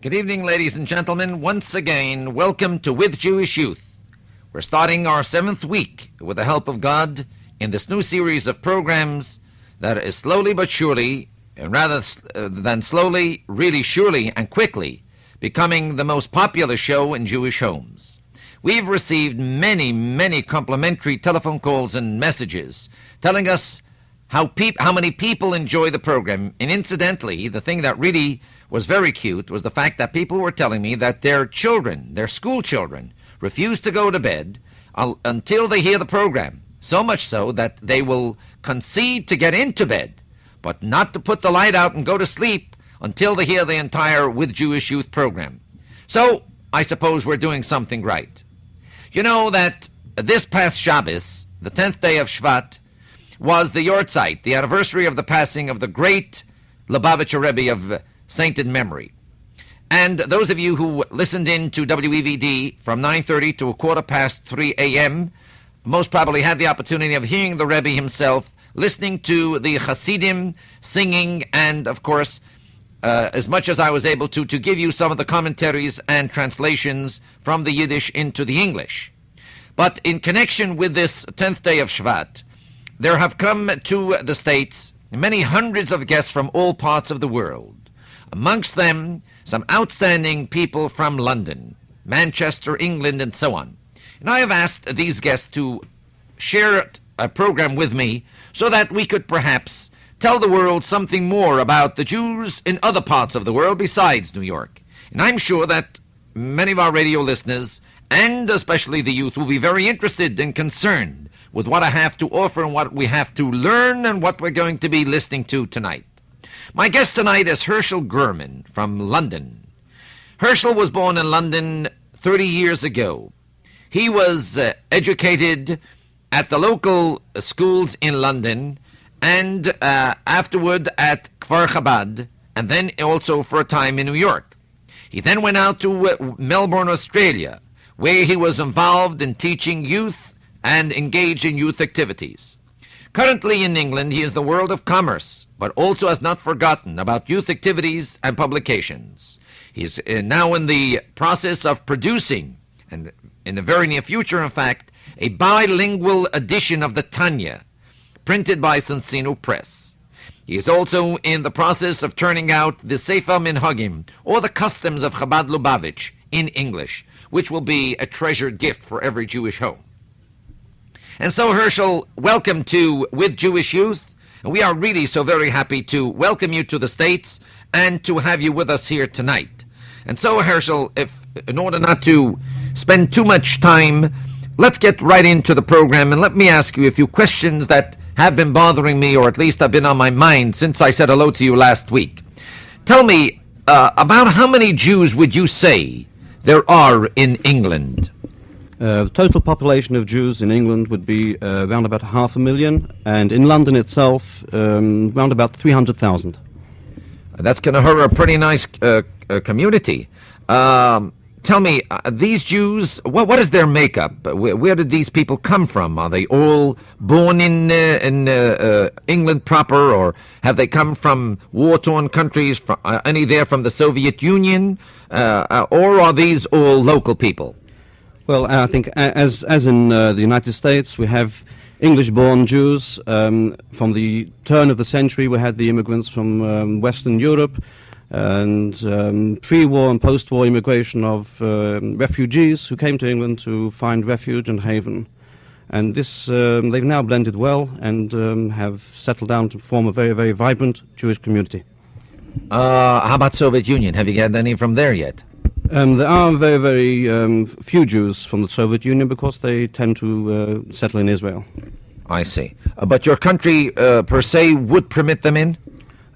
Good evening, ladies and gentlemen. Once again, welcome to With Jewish Youth. We're starting our 7th week with the help of God in this new series of programs that is slowly but surely, and rather than slowly, really surely and quickly, becoming the most popular show in Jewish homes. We've received many complimentary telephone calls and messages telling us how many people enjoy the program. And incidentally, the thing that really was very cute was the fact that people were telling me that their children, their school children, refuse to go to bed until they hear the program. So much so that they will concede to get into bed, but not to put the light out and go to sleep until they hear the entire With Jewish Youth program. So I suppose we're doing something right. You know that this past Shabbos, the 10th day of Shvat, was the Yortzeit, the anniversary of the passing of the great Lubavitcher Rebbe of sainted memory. And those of you who listened in to WEVD from 9:30 to 3:15 a.m. most probably had the opportunity of hearing the Rebbe himself, listening to the Hasidim singing, and of course, as much as I was able to give you some of the commentaries and translations from the Yiddish into the English. But in connection with this 10th day of Shvat, there have come to the States many hundreds of guests from all parts of the world. Amongst them, some outstanding people from London, Manchester, England, and so on. And I have asked these guests to share a program with me so that we could perhaps tell the world something more about the Jews in other parts of the world besides New York. And I'm sure that many of our radio listeners, and especially the youth, will be very interested and concerned with what I have to offer and what we have to learn and what we're going to be listening to tonight. My guest tonight is Hershel Gorman from London. Hershel was born in London 30 years ago. He was educated at the local schools in London and afterward at Kfar Chabad, and then also for a time in New York. He then went out to Melbourne, Australia, where he was involved in teaching youth and engaged in youth activities. Currently in England, he is the world of commerce, but also has not forgotten about youth activities and publications. He is now in the process of producing, and in the very near future, in fact, a bilingual edition of the Tanya, printed by Sonsino Press. He is also in the process of turning out the Sefer Minhagim, or the Customs of Chabad Lubavitch, in English, which will be a treasured gift for every Jewish home. And so, Hershel, welcome to With Jewish Youth. And we are really so very happy to welcome you to the States and to have you with us here tonight. And so, Hershel, in order not to spend too much time, let's get right into the program, and let me ask you a few questions that have been bothering me, or at least have been on my mind since I said hello to you last week. Tell me, about how many Jews would you say there are in England? The total population of Jews in England would be around about 500,000, and in London itself, around about 300,000. That's going to hurt a pretty nice community. Tell me, these Jews, what is their makeup? Where did these people come from? Are they all born in England proper, or have they come from war-torn countries, any there from the Soviet Union, or are these all local people? Well, I think as in the United States, we have English-born Jews. From the turn of the century, we had the immigrants from Western Europe, and pre-war and post-war immigration of refugees who came to England to find refuge and haven. And this they've now blended well and have settled down to form a very, very vibrant Jewish community. How about Soviet Union? Have you got any from there yet? There are very, very few Jews from the Soviet Union because they tend to settle in Israel. I see. But your country, per se, would permit them in?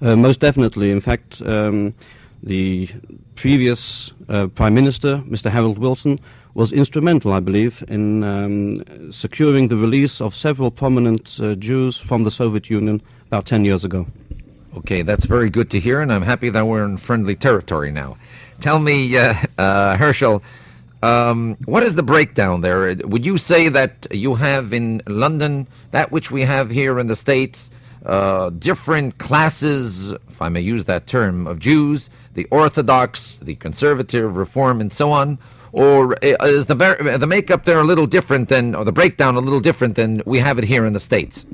Most definitely. In fact, the previous Prime Minister, Mr. Harold Wilson, was instrumental, I believe, in securing the release of several prominent Jews from the Soviet Union about 10 years ago. Okay, that's very good to hear, and I'm happy that we're in friendly territory now. Tell me, Hershel, what is the breakdown there? Would you say that you have in London that which we have here in the States, different classes, if I may use that term, of Jews, the Orthodox, the Conservative, Reform, and so on? Or is the makeup there a little different than, or the breakdown a little different than we have it here in the States?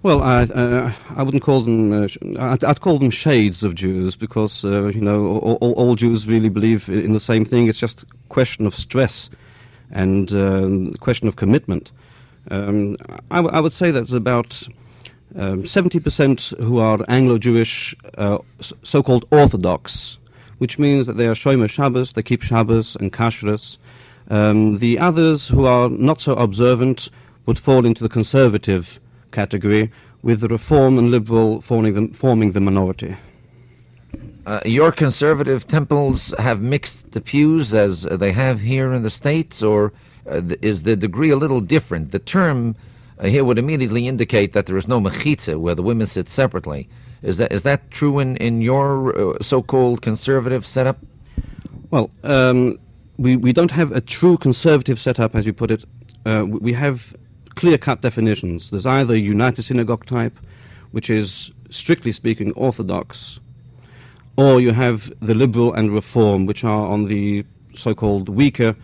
Well, I wouldn't call them. I'd call them shades of Jews because all Jews really believe in the same thing. It's just a question of stress and question of commitment. I would say that's about 70% who are Anglo-Jewish, so-called Orthodox, which means that they are Shomer Shabbos, they keep Shabbos and Kashrus. The others who are not so observant would fall into the conservative category, with the Reform and Liberal forming the minority. Your conservative temples have mixed the pews as they have here in the States, or is the degree a little different? The term here would immediately indicate that there is no mechitza, where the women sit separately. Is that true in your so-called conservative setup? Well, we don't have a true conservative setup, as you put it. We have clear-cut definitions. There's either a United Synagogue type, which is, strictly speaking, Orthodox, or you have the Liberal and Reform, which are on the so-called weaker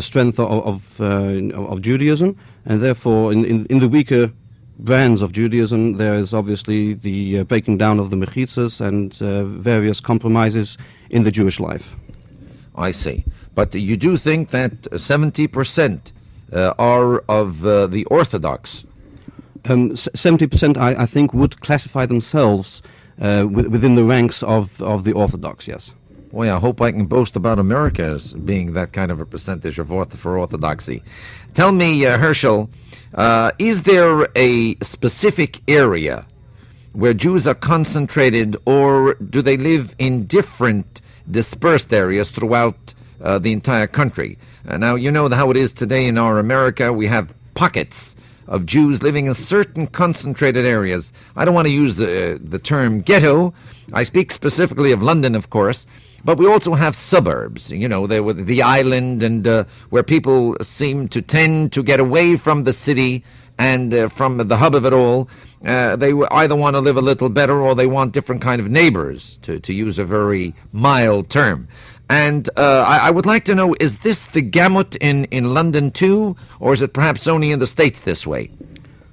strength of Judaism, and therefore in the weaker brands of Judaism there is obviously the breaking down of the mechitzas and various compromises in the Jewish life. I see. But you do think that 70% are of the Orthodox? 70%, I think, would classify themselves within the ranks of the Orthodox, yes. Boy, I hope I can boast about America as being that kind of a percentage for Orthodoxy. Tell me, Hershel, is there a specific area where Jews are concentrated, or do they live in different dispersed areas throughout the entire country? Now, you know how it is today in our America. We have pockets of Jews living in certain concentrated areas. I don't want to use the term ghetto. I speak specifically of London, of course. But we also have suburbs, the island, and where people seem to tend to get away from the city and from the hub of it all. They either want to live a little better or they want different kind of neighbors, to use a very mild term. And I would like to know, is this the gamut in London too, or is it perhaps only in the States this way?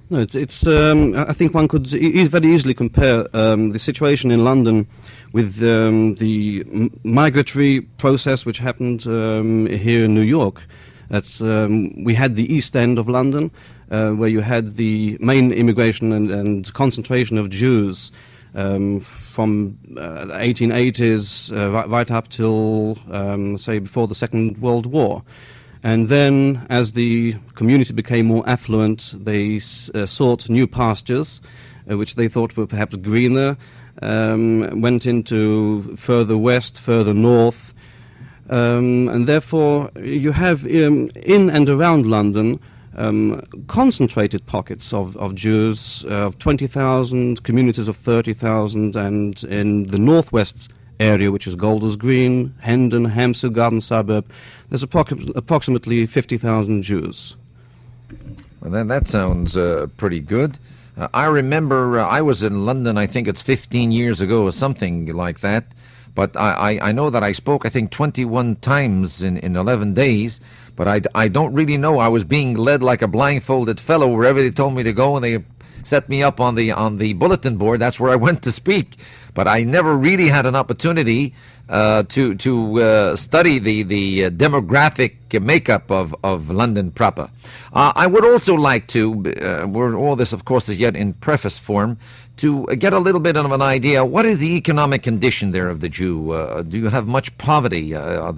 No, it's. I think one could very easily compare the situation in London with the migratory process which happened here in New York. We had the East End of London, where you had the main immigration and concentration of Jews from the 1880s right up till, say, before the Second World War. And then, as the community became more affluent, they sought new pastures, which they thought were perhaps greener, went into further west, further north, and therefore you have in and around London concentrated pockets of Jews, of 20,000, communities of 30,000, and in the northwest area, which is Golders Green, Hendon, Hampstead Garden Suburb, there's approximately 50,000 Jews. Well, that sounds pretty good. I remember I was in London, I think it's 15 years ago or something like that, but I know that I spoke, I think, 21 times in 11 days, but I don't really know. I was being led like a blindfolded fellow wherever they told me to go, and they set me up on the bulletin board. That's where I went to speak. But I never really had an opportunity to study the demographic makeup of London proper. I would also like to, where all this, of course, is yet in preface form, to get a little bit of an idea. What is the economic condition there of the Jew? Do you have much poverty? Are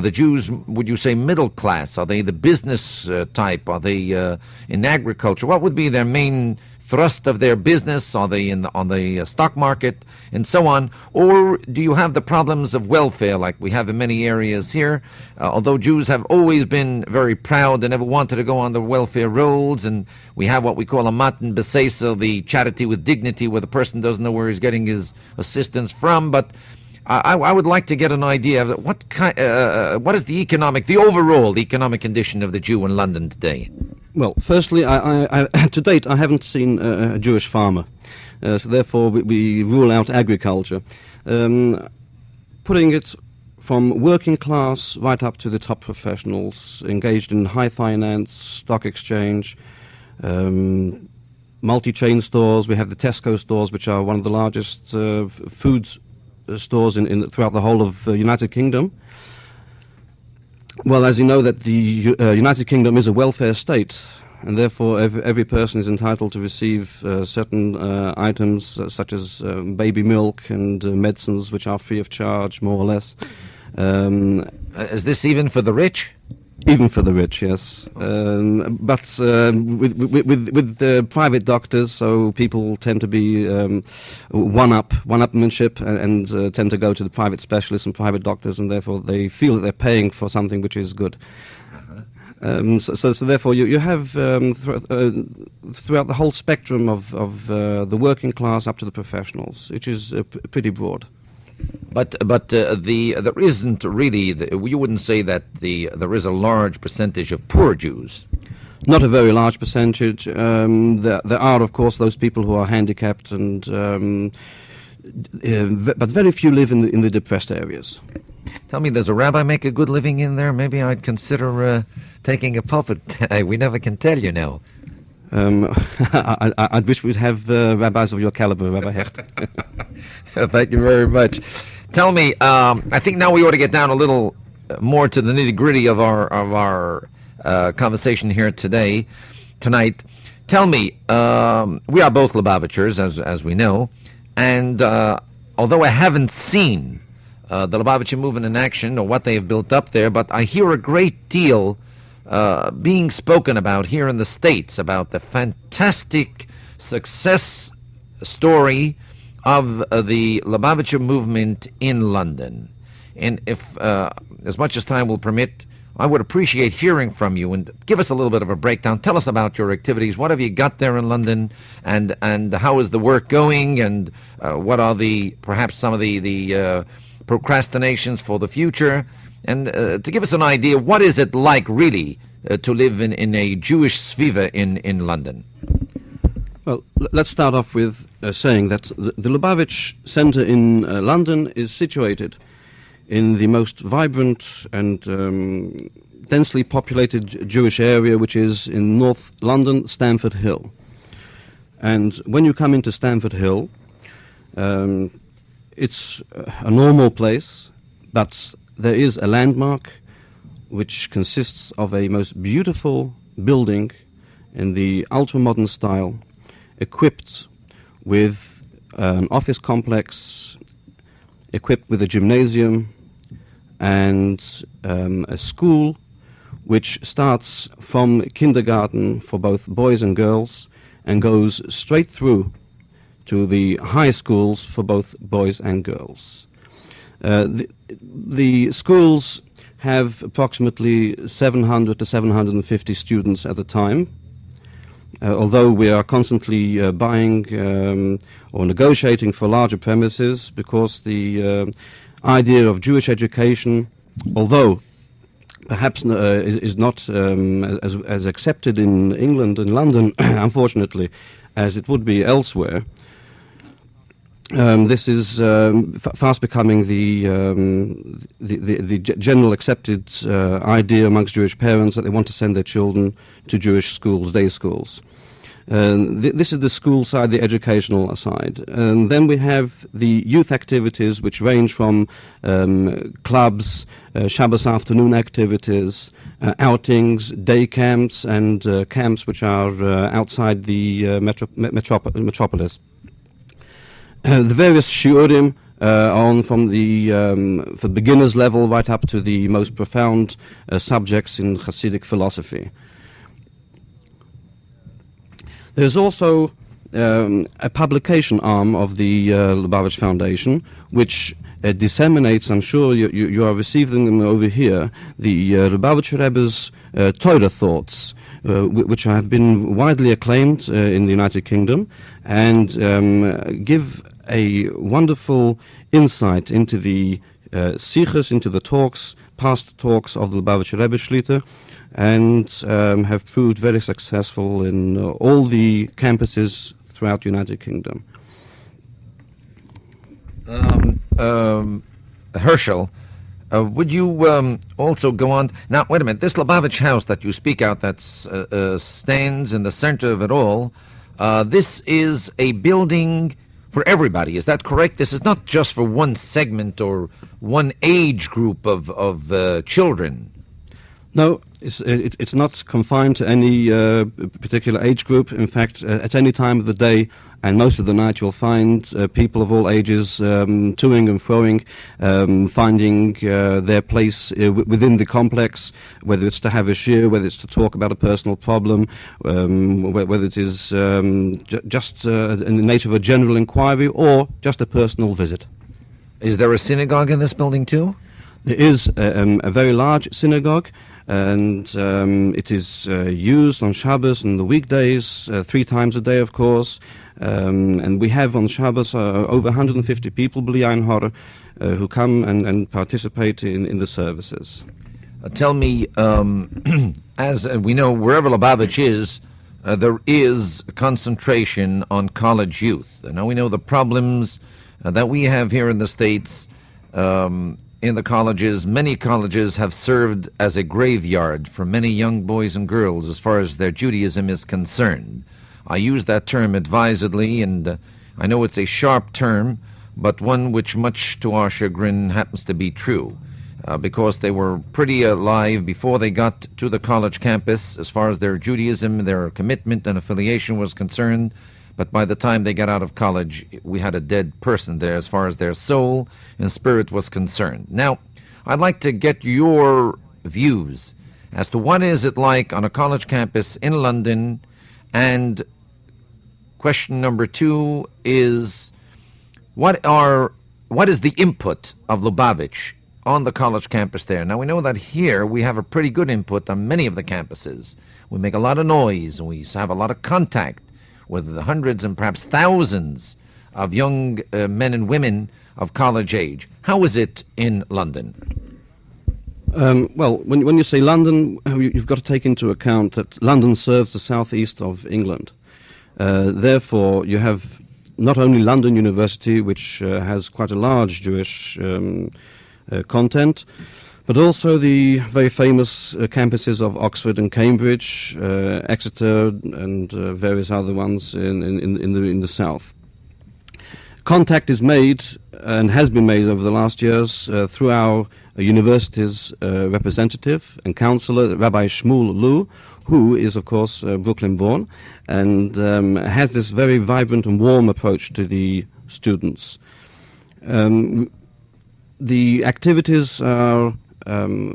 the Jews, would you say, middle class? Are they the business type? Are they in agriculture? What would be their main thrust of their business? Are they on the stock market and so on? Or do you have the problems of welfare like we have in many areas here? Although Jews have always been very proud, they never wanted to go on the welfare rolls, and we have what we call a matan b'seisa, the charity with dignity, where the person doesn't know where he's getting his assistance from. But I would like to get an idea of what is the overall economic condition of the Jew in London today. Well, firstly, to date, I haven't seen a Jewish farmer, so therefore we rule out agriculture. Putting it from working class right up to the top professionals engaged in high finance, stock exchange, multi-chain stores. We have the Tesco stores, which are one of the largest food stores throughout the whole of United Kingdom. Well, as you know, that the United Kingdom is a welfare state, and therefore every person is entitled to receive certain items such as baby milk and medicines, which are free of charge, more or less. Is this even for the rich? Even for the rich, yes. But with private doctors, so people tend to be one-upmanship and tend to go to the private specialists and private doctors, and therefore they feel that they're paying for something which is good. So therefore you have throughout the whole spectrum of the working class up to the professionals, which is pretty broad. But there isn't really. You wouldn't say that there is a large percentage of poor Jews. Not a very large percentage. There are, of course, those people who are handicapped, and but very few live in the depressed areas. Tell me, does a rabbi make a good living in there? Maybe I'd consider taking a pulpit. We never can tell, you know. I wish we'd have rabbis of your caliber, Rabbi Hecht. Thank you very much. Tell me, I think now we ought to get down a little more to the nitty-gritty of our conversation here tonight. Tell me, we are both Lubavitchers, as we know, and although I haven't seen the Lubavitcher movement in action or what they have built up there, but I hear a great deal being spoken about here in the States about the fantastic success story of the Lubavitcher movement in London. And if, as much as time will permit, I would appreciate hearing from you and give us a little bit of a breakdown. Tell us about your activities. What have you got there in London, and how is the work going, and what are perhaps some of the procrastinations for the future? And to give us an idea, what is it like really to live in a Jewish sviva in London? Well, let's start off with saying that the Lubavitch Center in London is situated in the most vibrant and densely populated Jewish area, which is in North London, Stamford Hill. And when you come into Stamford Hill, it's a normal place, but there is a landmark which consists of a most beautiful building in the ultra-modern style, equipped with an office complex, equipped with a gymnasium and a school which starts from kindergarten for both boys and girls and goes straight through to the high schools for both boys and girls. The schools have approximately 700 to 750 students at the time, although we are constantly buying or negotiating for larger premises, because the idea of Jewish education, although perhaps is not as accepted in England and London, unfortunately, as it would be elsewhere, this is fast becoming the general accepted idea amongst Jewish parents that they want to send their children to Jewish schools, day schools. This is the school side, the educational side. And then we have the youth activities, which range from clubs, Shabbos afternoon activities, outings, day camps, and camps which are outside the metropolis. The various shiurim on from the for beginners level right up to the most profound subjects in Hasidic philosophy. There's also a publication arm of the Lubavitch Foundation, which disseminates, I'm sure you are receiving them over here, the Lubavitch Rebbe's Torah thoughts, which have been widely acclaimed in the United Kingdom, and give a wonderful insight into the sichos, into the talks past talks of the Lubavitcher Rebbe Shlita, and have proved very successful in all the campuses throughout the United Kingdom. Hershel, would you also go on? Now, wait a minute. This Lubavitch house that you speak out that stands in the center of it all, this is a building for everybody. Is that correct? This is not just for one segment or one age group of children. No, it's not confined to any particular age group. In fact, at any time of the day and most of the night, you'll find people of all ages toing and froing, finding their place within the complex, whether it's to have a shir, whether it's to talk about a personal problem, whether it is just in the nature of a general inquiry or just a personal visit. Is there a synagogue in this building too? There is a very large synagogue, and it is used on Shabbos and the weekdays, 3 times a day, of course. And we have on Shabbos over 150 people, B'li Ein Hara, who come and participate in the services. Tell me, as we know, wherever Lubavitch is, there is a concentration on college youth. Now we know the problems that we have here in the States in the colleges. Many colleges have served as a graveyard for many young boys and girls as far as their Judaism is concerned. I use that term advisedly, and I know it's a sharp term, but one which, much to our chagrin, happens to be true, because they were pretty alive before they got to the college campus as far as their Judaism, their commitment and affiliation was concerned, but by the time they got out of college, we had a dead person there as far as their soul and spirit was concerned. Now, I'd like to get your views as to what is it like on a college campus in London. And question number 2 is, what is the input of Lubavitch on the college campus there? Now, we know that here we have a pretty good input on many of the campuses. We make a lot of noise, and we have a lot of contact with the hundreds and perhaps thousands of young men and women of college age. How is it in London? Well, when you say London, you've got to take into account that London serves the southeast of England. Therefore, you have not only London University, which has quite a large Jewish content, but also the very famous campuses of Oxford and Cambridge, Exeter, and various other ones in the south. Contact is made and has been made over the last years through our university's representative and counselor, Rabbi Shmuel Lu, who is, of course, Brooklyn-born, and has this very vibrant and warm approach to the students. The activities are,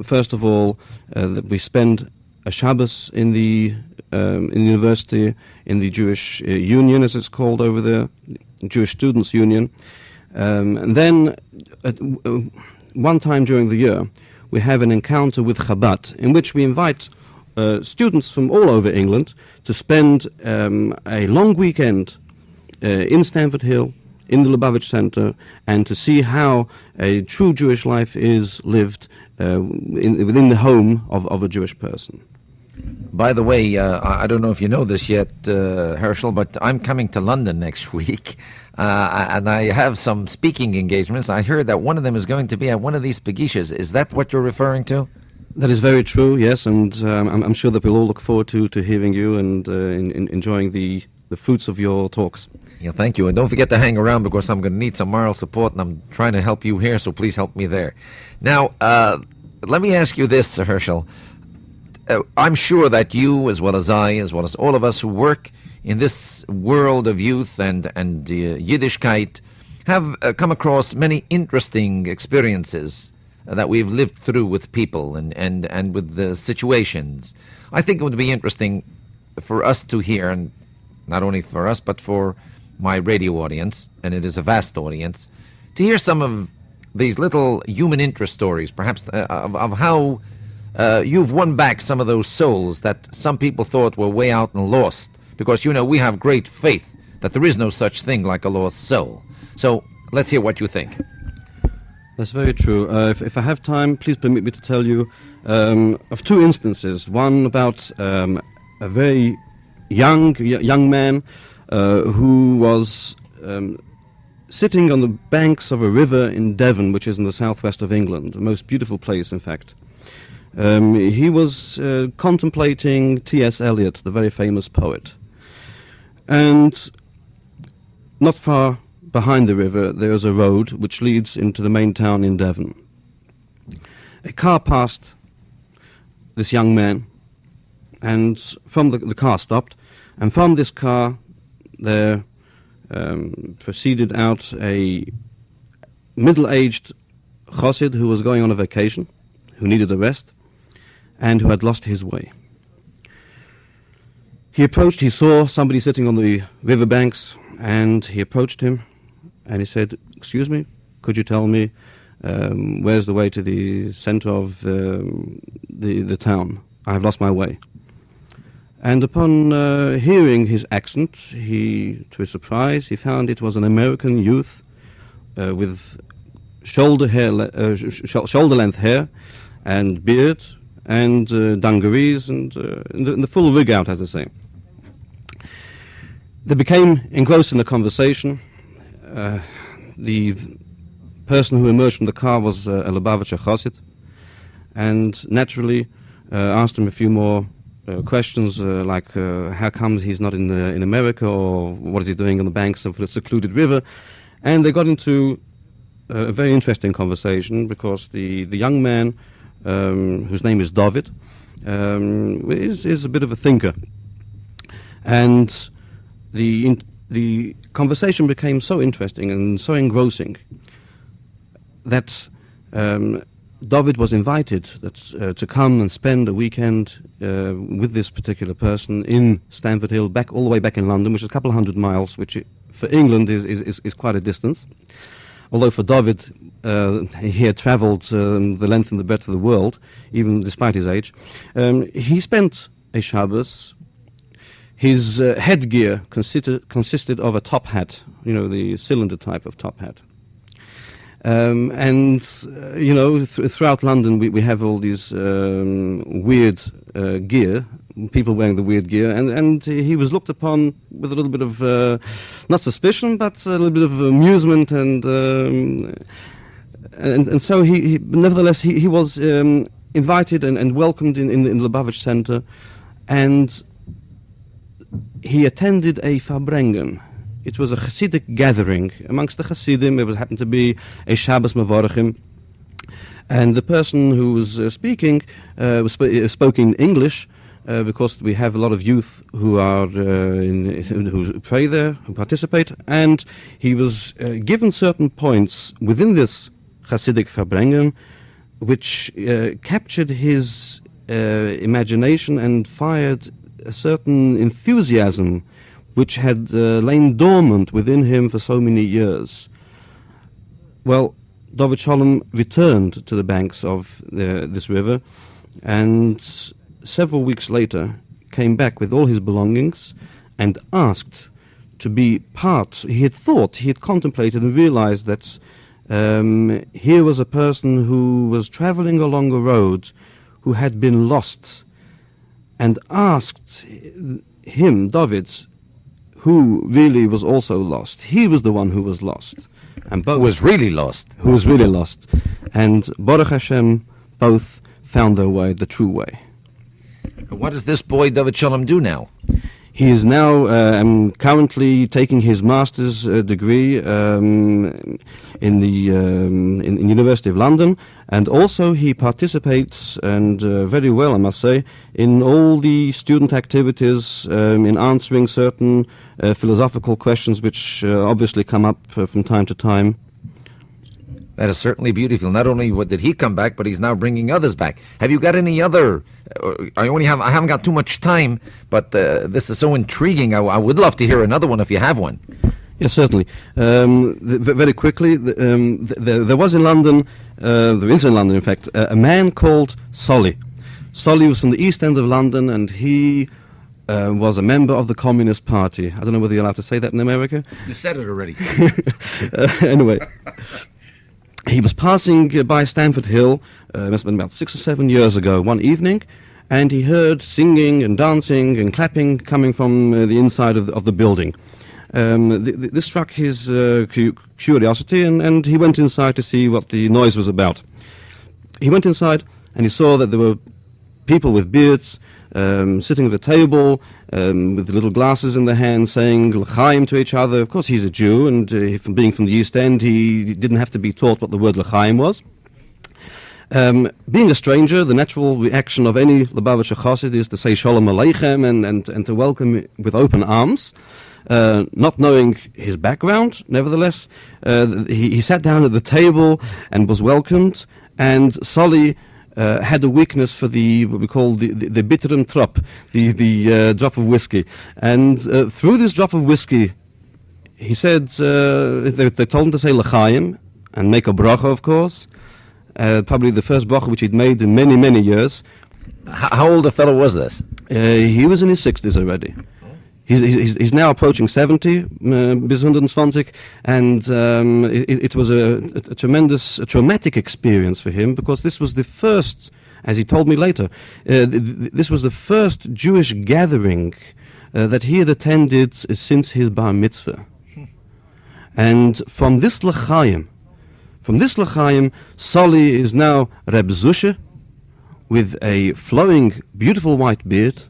first of all, that we spend a Shabbos in the university, in the Jewish Union, as it's called over there, Jewish Students' Union. And then, one time during the year, we have an encounter with Chabad, in which we invite students from all over England to spend a long weekend in Stamford Hill, in the Lubavitch Center, and to see how a true Jewish life is lived within the home of a Jewish person. By the way, I don't know if you know this yet, Hershel, but I'm coming to London next week, and I have some speaking engagements. I heard that one of them is going to be at one of these pagishas. Is that what you're referring to? That is very true, yes, and I'm sure that we'll all look forward to hearing you and enjoying the fruits of your talks. Yeah, thank you. And don't forget to hang around, because I'm going to need some moral support, and I'm trying to help you here, so please help me there. Now, let me ask you this, Hershel. I'm sure that you, as well as I, as well as all of us who work in this world of youth and Yiddishkeit, have come across many interesting experiences that we've lived through with people and with the situations. I think it would be interesting for us to hear, and not only for us, but for my radio audience, and it is a vast audience, to hear some of these little human interest stories, perhaps of how you've won back some of those souls that some people thought were way out and lost, because, you know, we have great faith that there is no such thing like a lost soul. So let's hear what you think. That's very true. If I have time, please permit me to tell you of two instances. One about a very young man who was sitting on the banks of a river in Devon, which is in the southwest of England, a most beautiful place, in fact. He was contemplating T.S. Eliot, the very famous poet. And not far behind the river, there is a road which leads into the main town in Devon. A car passed this young man, and from the car stopped, and from this car there proceeded out a middle-aged chassid who was going on a vacation, who needed a rest, and who had lost his way. He saw somebody sitting on the riverbanks, and he approached him, and he said, "Excuse me, could you tell me where's the way to the center of the town? I have lost my way." And upon hearing his accent, to his surprise, he found it was an American youth with shoulder-length hair and beard and dungarees and in the full rig-out, as I say. They became engrossed in the conversation. The person who emerged from the car was a Lubavitcher Chassid, and naturally asked him a few more questions like how comes he's not in America, or what is he doing on the banks of a secluded river. And they got into a very interesting conversation, because the young man, whose name is David, is a bit of a thinker. And the conversation became so interesting and so engrossing that David was invited to come and spend a weekend with this particular person in Stamford Hill, all the way back in London, which is a couple of 100 miles, which for England is quite a distance. Although for David, he had travelled the length and the breadth of the world, even despite his age. He spent a Shabbos. His headgear consisted of a top hat, the cylinder type of top hat. Throughout London we have all these weird gear, people wearing the weird gear, and he was looked upon with a little bit of, not suspicion, but a little bit of amusement, and so nevertheless he was invited and welcomed in the Lubavitch Center, and he attended a Farbrengen. It was a Hasidic gathering amongst the Hasidim. It happened to be a Shabbos Mavorachim, and the person who was speaking spoke in English, because we have a lot of youth who who pray there, who participate, and he was given certain points within this Hasidic Farbrengen, which captured his imagination and fired a certain enthusiasm which had lain dormant within him for so many years. Well, David Sholem returned to the banks of this river, and several weeks later came back with all his belongings and asked to be part. He had contemplated and realized that here was a person who was traveling along a road who had been lost, and asked him, David, who really was also lost. He was the one who was lost. And both Who was really lost. And Baruch Hashem, both found their way, the true way. What does this boy David Sholem do now? He is now currently taking his master's degree in the University of London, and also he participates, and very well, I must say, in all the student activities, in answering certain philosophical questions which obviously come up from time to time. That is certainly beautiful. Not only did he come back, but he's now bringing others back. Have you got any other? I haven't got too much time, but this is so intriguing. I would love to hear another one if you have one. Yes, certainly. Very quickly, there was in London, there is in London, in fact, a man called Solly. Solly was from the East End of London, and he was a member of the Communist Party. I don't know whether you're allowed to say that in America. You said it already. Anyway. He was passing by Stamford Hill, must have been about 6 or 7 years ago, one evening, and he heard singing and dancing and clapping coming from the inside of the building. This struck his curiosity, and he went inside to see what the noise was about. He went inside, and he saw that there were people with beards sitting at a table with little glasses in their hands, saying l'chaim to each other. Of course, he's a Jew, and from being from the East End, he didn't have to be taught what the word l'chaim was. Being a stranger, the natural reaction of any Lubavitcher Chassid is to say Shalom Aleichem and to welcome with open arms. Not knowing his background, nevertheless, he sat down at the table and was welcomed, and Solly had a weakness for what we call the bitteren trop, the drop of whiskey. And through this drop of whiskey, he said, they told him to say l'chaim and make a bracha, of course. Probably the first bracha which he'd made in many, many years. How old a fellow was this? He was in his 60s already. He's now approaching 70, bis 120, and it was a traumatic experience for him, because this was the first, as he told me later, this was the first Jewish gathering that he had attended since his bar mitzvah. And from this l'chaim, Solly is now Reb Zusha, with a flowing, beautiful white beard,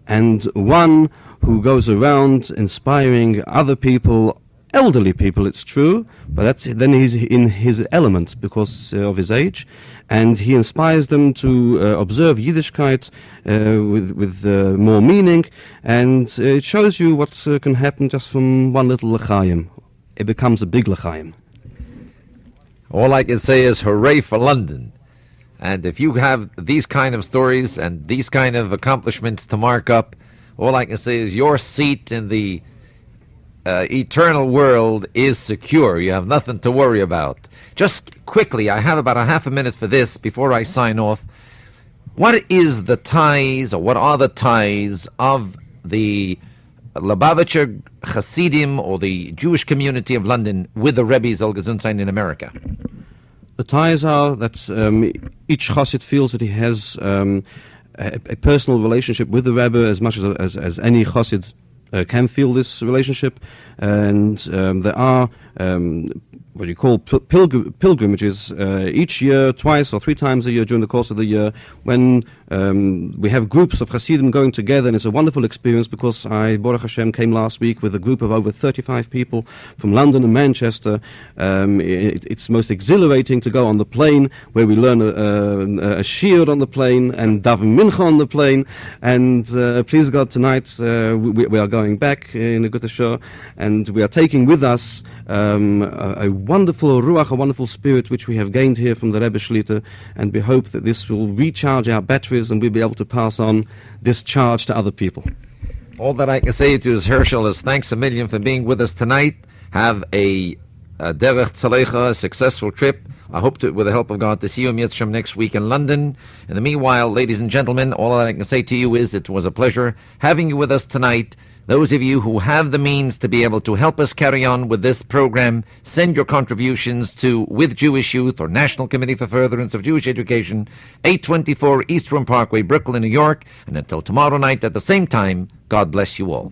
and one who goes around inspiring other people, elderly people, it's true, but then he's in his element because of his age, and he inspires them to observe Yiddishkeit with more meaning, and it shows you what can happen just from one little l'chaim. It becomes a big l'chaim. All I can say is hooray for London. And if you have these kind of stories and these kind of accomplishments to mark up, all I can say is your seat in the eternal world is secure. You have nothing to worry about. Just quickly, I have about a half a minute for this before I sign off. What is the ties, or what are the ties of the Lubavitcher Hasidim or the Jewish community of London with the Rebbe's Al Gesundsein in America? The ties are that each Chassid feels that he has a personal relationship with the Rebbe as much as any Chassid can feel this relationship, and there are what you call pilgrimages each year, twice or three times a year during the course of the year, when we have groups of Hasidim going together, and it's a wonderful experience, because I, Baruch Hashem, came last week with a group of over 35 people from London and Manchester. It's most exhilarating to go on the plane, where we learn a shiur on the plane and daven mincha on the plane, and please God, tonight we are going back in a good show, and we are taking with us a wonderful ruach, a wonderful spirit which we have gained here from the Rebbe Shlita, and we hope that this will recharge our batteries and we'll be able to pass on this charge to other people. All that I can say to you is, Hershel, is thanks a million for being with us tonight. Have a derech tzalecha, a successful trip. I hope to, with the help of God, to see you in Yitzchak next week in London. In the meanwhile, ladies and gentlemen, all that I can say to you is it was a pleasure having you with us tonight. Those of you who have the means to be able to help us carry on with this program, send your contributions to With Jewish Youth or National Committee for Furtherance of Jewish Education, 824 East Room Parkway, Brooklyn, New York. And until tomorrow night at the same time, God bless you all.